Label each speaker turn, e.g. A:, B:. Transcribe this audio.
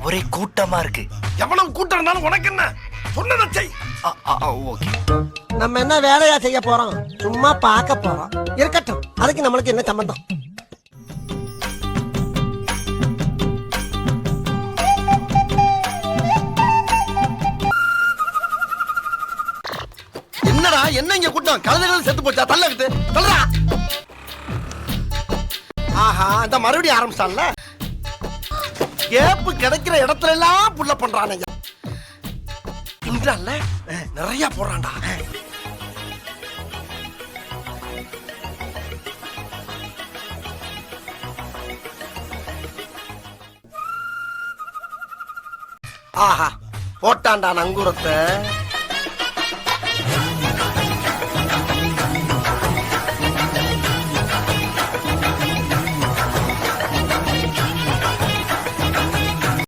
A: ஒரே கூட்டமா இருக்கு.
B: எவ்வளவு கூட்டம் இருந்தாலும் உனக்கு என்ன? சொன்னதை செய்.
A: ஓகே.
C: நம்ம என்ன வேலையா செய்ய போறோம்? சும்மா பார்க்க போறோம். இருக்கட்டும், அதுக்கு நம்மளுக்கு என்ன சம்பந்தம்?
B: என்னடா என்ன இங்க கூட்டம்? கழுதைகள் செத்து போச்சா? தள்ளக்கிட்டு தள்ளா. ஆஹா, இந்த மறுபடியும் ஆரம்பிச்சான்ல. கேப்பு கிடைக்கிற இடத்துல எல்லாம் புள்ள பண்றானுங்க. இன்றான்ல நிறைய போறான்டா. ஆஹா, போட்டான்டா நங்கூரத்தை.